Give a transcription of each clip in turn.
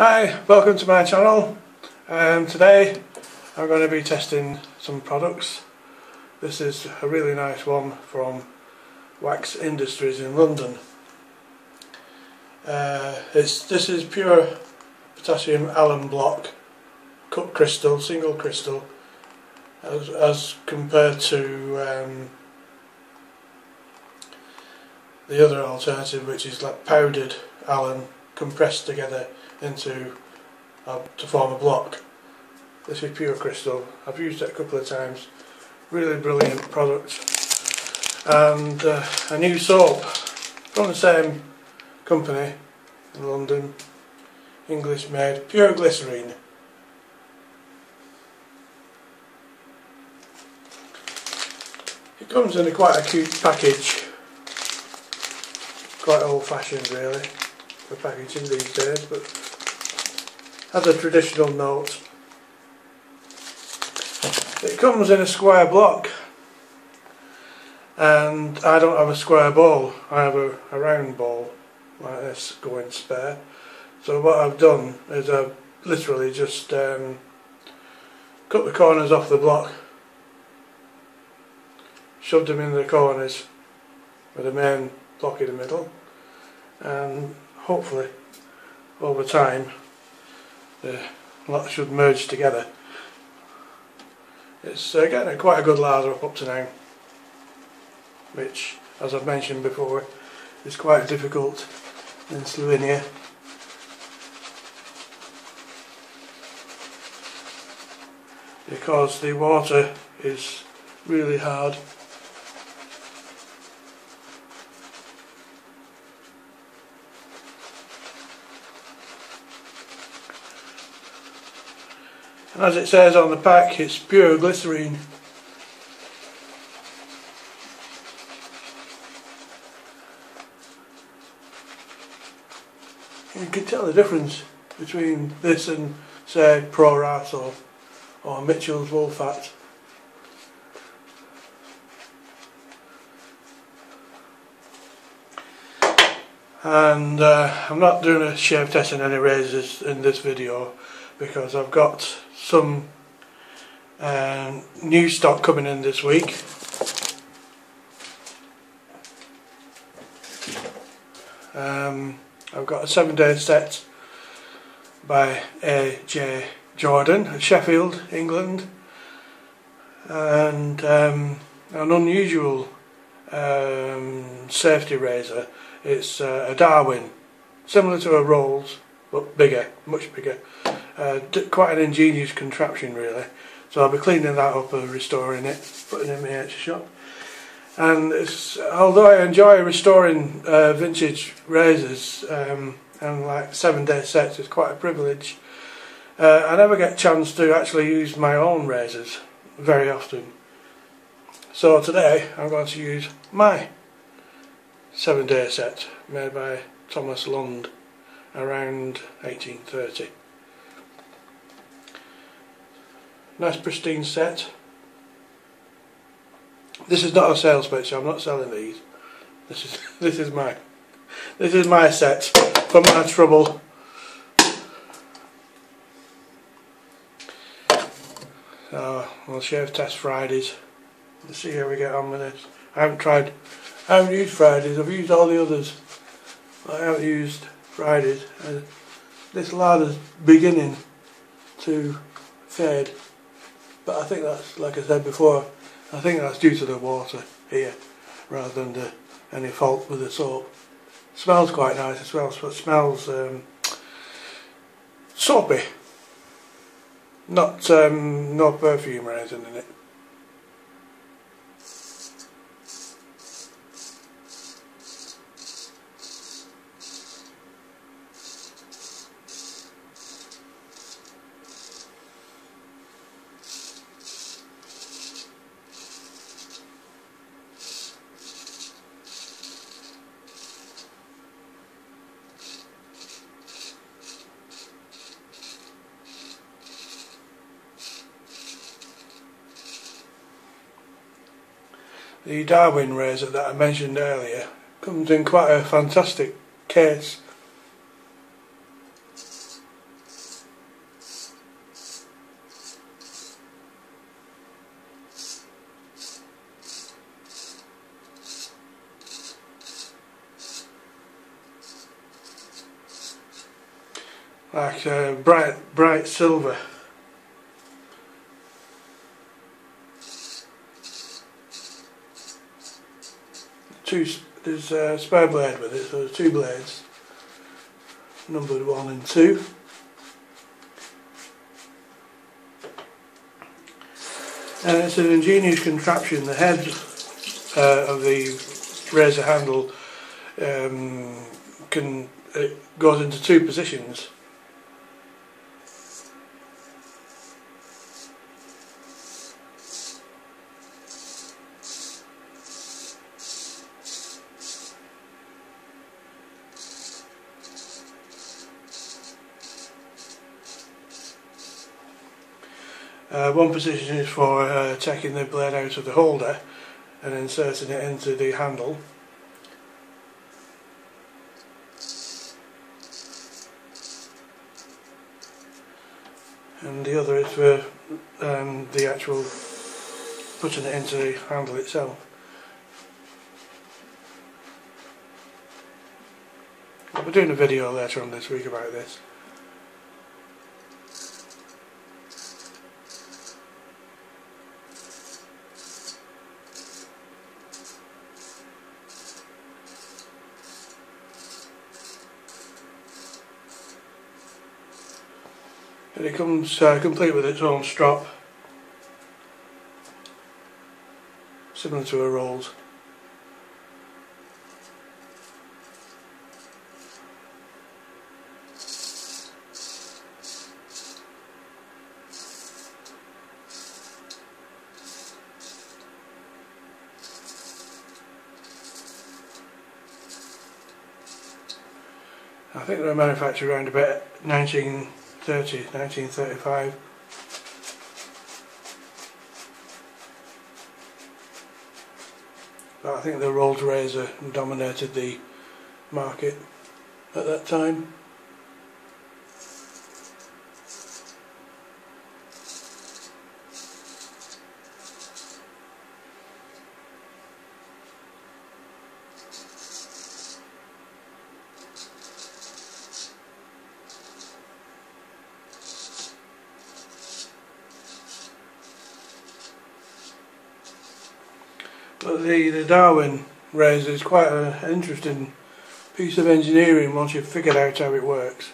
Hi, welcome to my channel. Today I'm going to be testing some products. This is a really nice one from Wax Industries in London. This is pure potassium alum block, cut crystal, single crystal, as compared to the other alternative, which is like powdered alum compressed together into to form a block. This is pure crystal. I've used it a couple of times. Really brilliant product. And a new soap from the same company in London, English made, pure glycerine. It comes in quite a cute package, quite old fashioned really for packaging these days, but has a traditional note. It comes in a square block, and I don't have a square bowl, I have a round bowl like this going spare. So what I've done is I've literally just cut the corners off the block, shoved them in the corners with the main block in the middle, and hopefully over time the lot should merge together. It's getting quite a good lather up to now, which, as I've mentioned before, is quite difficult in Slovenia. Because the water is really hard. And as it says on the pack, it's pure glycerine. You can tell the difference between this and, say, Pro Rat or Mitchell's Wool Fat. And I'm not doing a shave test in any razors in this video, because I've got some new stock coming in this week. I've got a 7-day set by A.J. Jordan at Sheffield, England, and an unusual safety razor. It's a Darwin, similar to a Rolls but bigger, much bigger. Quite an ingenious contraption really. So I'll be cleaning that up and restoring it, putting it in my extra shop. And although I enjoy restoring vintage razors and like 7-day sets, it's quite a privilege. I never get a chance to actually use my own razors very often. So today I'm going to use my 7-day set made by Thomas Lund around 1830. Nice pristine set. This is not a sales pitch, I'm not selling these. This is my set for my trouble. So we'll shave test Fridays. Let's see how we get on with this. I haven't used Fridays, I've used all the others. I haven't used Fridays. This lather's beginning to fade, but I think that's, like I said before, I think that's due to the water here rather than any fault with the soap. Smells quite nice as well, but smells soapy. Not no perfume or anything in it. The Darwin razor that I mentioned earlier comes in quite a fantastic case. like bright silver. There's a spare blade with it, so there's two blades, numbered 1 and 2. And it's an ingenious contraption. The head of the razor handle it goes into 2 positions. One position is for taking the blade out of the holder and inserting it into the handle. And the other is for the actual putting it into the handle itself. I'll be doing a video later on this week about this. And it comes complete with its own strop, similar to a rolls. I think they were manufactured around about 1935. But I think the Rolls razor dominated the market at that time. But the Darwin razor is quite an interesting piece of engineering once you've figured out how it works.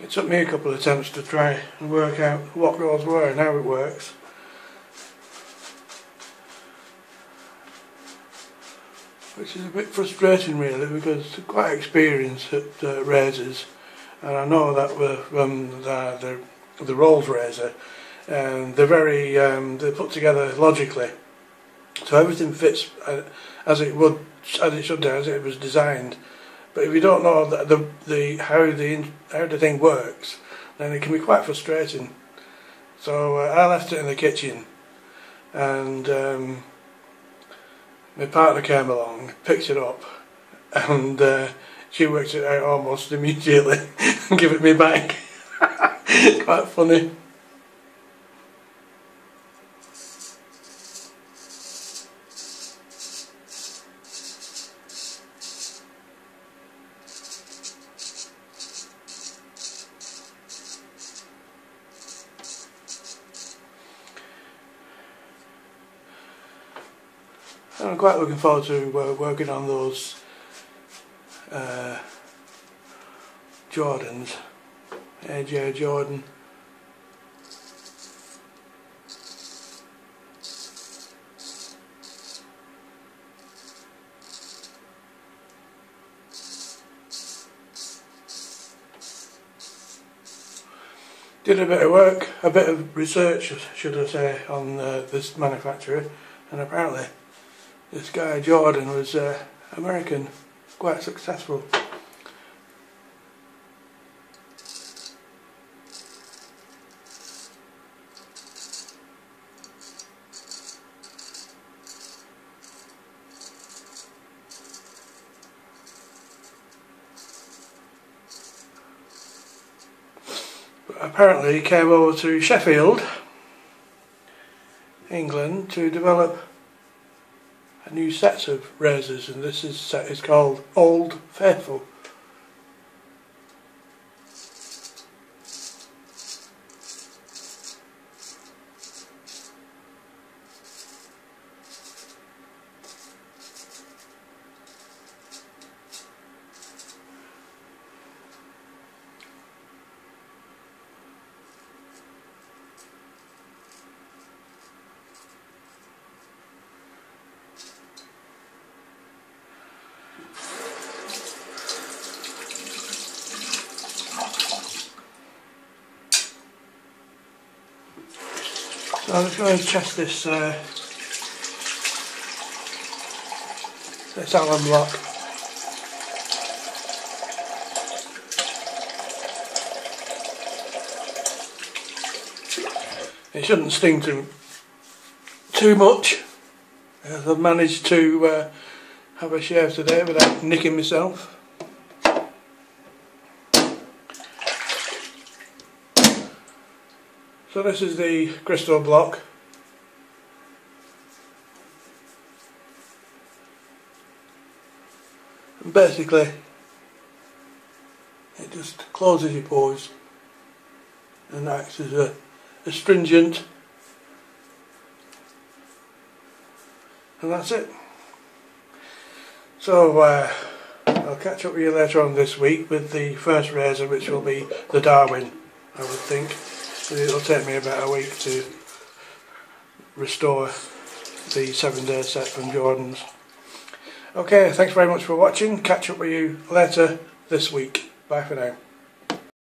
It took me a couple of attempts to try and work out what goes where and how it works. Which is a bit frustrating really, because I'm quite experienced at razors, and I know that from the Rolls razor, and they're very they're put together logically, so everything fits as it should do, as it was designed. But if you don't know how the thing works, then it can be quite frustrating. So I left it in the kitchen, and my partner came along, picked it up, and she worked it out almost immediately and gave it me back. Quite funny. I'm quite looking forward to working on those Jordans, AJ Jordan. Did a bit of work, a bit of research should I say, on this manufacturer, and apparently this guy Jordan was American, quite successful. apparently came over to Sheffield, England, to develop a new set of razors, and this set is called Old Faithful. So I'm just going to test this Alum lock. It shouldn't sting too much, as I've managed to have a shave today without nicking myself. So this is the crystal block. And basically it just closes your pores and acts as a astringent, and that's it. So I'll catch up with you later on this week with the first razor, which will be the Darwin, I would think. It'll take me about a week to restore the 7-day set from Jordan's. Okay, thanks very much for watching. Catch up with you later this week. Bye for now.